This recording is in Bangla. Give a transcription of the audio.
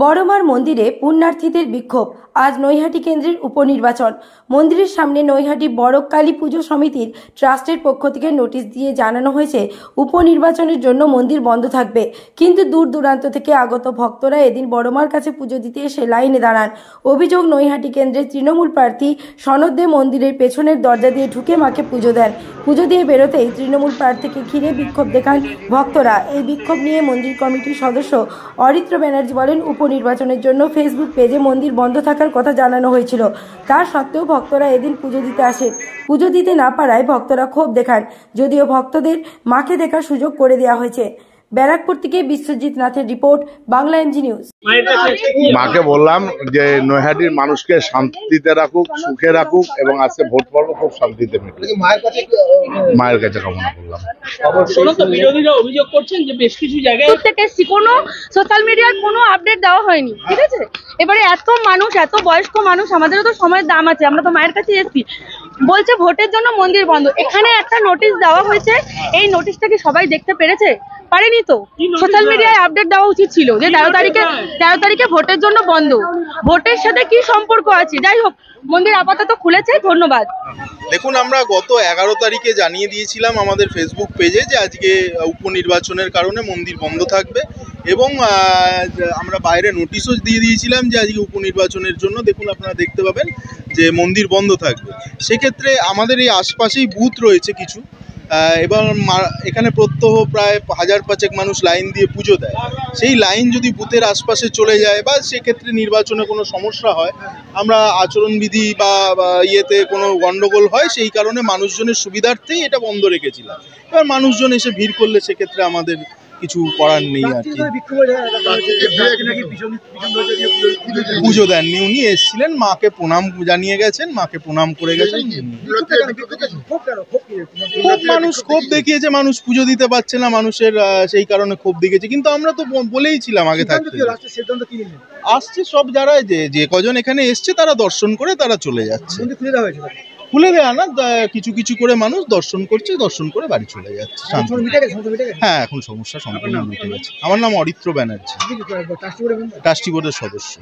বড়মার মন্দিরে পুণ্যার্থীদের বিক্ষোভ। আজ নৈহাটি কেন্দ্রের উপনির্বাচন। মন্দিরের সামনে নৈহাটি বড় কালী পুজো সমিতির ট্রাস্টের পক্ষ থেকে নোটিশ দিয়ে জানানো হয়েছে উপনির্বাচনের জন্য মন্দির বন্ধ থাকবে। কিন্তু দূর দূরান্ত থেকে আগত ভক্তরা এদিন বড়মার কাছে পুজো দিতে এসে লাইনে দাঁড়ান। অভিযোগ, নৈহাটি কেন্দ্রের তৃণমূল প্রার্থী সনদ দে মন্দিরের পেছনের দরজা দিয়ে ঢুকে মাকে পুজো দেন। পুজো দিয়ে বেরোতেই তৃণমূল প্রার্থীকে ঘিরে বিক্ষোভ দেখান ভক্তরা। এই বিক্ষোভ নিয়ে মন্দির কমিটির সদস্য অরিত্র ব্যানার্জি বলেন, উপনির্বাচনের জন্য ফেসবুক পেজে মন্দির বন্ধ থাকার কথা জানানো হয়েছিল। তা সত্ত্বেও ভক্তরা এদিন পুজো দিতে আসেন। পুজো দিতে না পারায় ভক্তরা ক্ষোভ দেখান। যদিও ভক্তদের মাকে দেখার সুযোগ করে দেওয়া হয়েছে। ব্যারাকপুর থেকে বিশ্বজিৎ নাথের রিপোর্ট, বাংলা এমজি নিউজ। মাকে বললাম যে নৈহাটির মানুষকে শান্তিতে রাখুক, সুখে রাখুক এবং আজকে ভোট পর্ব খুব শান্তিতে মিটুক। মায়ের কাছে কামনা করলাম। বিরোধীরা অভিযোগ করছেন যে বেশ কিছু জায়গায় কোনো সোশ্যাল মিডিয়ার কোনো আপডেট দেওয়া হয়নি, ঠিক আছে? এবারে এত মানুষ, এত বয়স্ক মানুষ, আমাদেরও তো সময়ের দাম আছে। আমরা তো মায়ের কাছে এসেছি। বলছে ভোটের জন্য মন্দির বন্ধ। এখানে একটা নোটিশ দেওয়া হয়েছে, এই নোটিশটা কি সবাই দেখতে পেরেছে? পারেনি তো। সোশ্যাল মিডিয়ায় আপডেট দেওয়া উচিত ছিল যে 13 তারিখে ভোটের জন্য বন্ধ। ভোটের সাথে কি সম্পর্ক আছে? যাই হোক, মন্দির আপাতত খুলেছে। ধন্যবাদ। দেখুন, আমরা গত 11 তারিখে জানিয়ে দিয়েছিলাম আমাদের ফেসবুক পেজে যে আজকে উপনির্বাচনের কারণে মন্দির বন্ধ থাকবে এবং আমরা বাইরে নোটিশও দিয়ে দিয়েছিলাম যে আজকে উপনির্বাচনের জন্য দেখুন আপনারা দেখতে পাবেন যে মন্দির বন্ধ থাকবে। সেক্ষেত্রে আমাদের এই আশপাশেই বুথ রয়েছে কিছু, এবং এখানে প্রত্যহ প্রায় 1000-5 মানুষ লাইন দিয়ে পুজো দেয়। সেই লাইন যদি বুথের আশপাশে চলে যায় বা সেক্ষেত্রে নির্বাচনে কোনো সমস্যা হয়, আমরা আচরণবিধি বা ইয়েতে কোনো গণ্ডগোল হয়, সেই কারণে মানুষজনের সুবিধার্থেই এটা বন্ধ রেখেছিলাম। এবার মানুষজন এসে ভিড় করলে সেক্ষেত্রে আমাদের কিছু করার নেই আর কি। পুজো দেননি, উনি এসেছিলেন, মাকে প্রণাম জানিয়ে গেছেন, মাকে প্রণাম করে গেছেন। খুব মানুষ ক্ষোভ দেখিয়েছে, মানুষ পুজো দিতে পারছে না, মানুষের সেই কারণে ক্ষোভ দেখিয়েছে। কিন্তু আমরা তো বলেইছিলাম আগে থাকতে, আসছে সব যারা যে কজন এখানে এসছে তারা দর্শন করে তারা চলে যাচ্ছে। খুলে দেয়া না, কিছু কিছু করে মানুষ দর্শন করছে, দর্শন করে বাড়ি চলে যাচ্ছে। হ্যাঁ, এখন সমস্যা সম্পূর্ণ মিটে গেছে। আমার নাম অরিত্র ব্যানার্জি, ট্রাস্টি বোর্ডের সদস্য।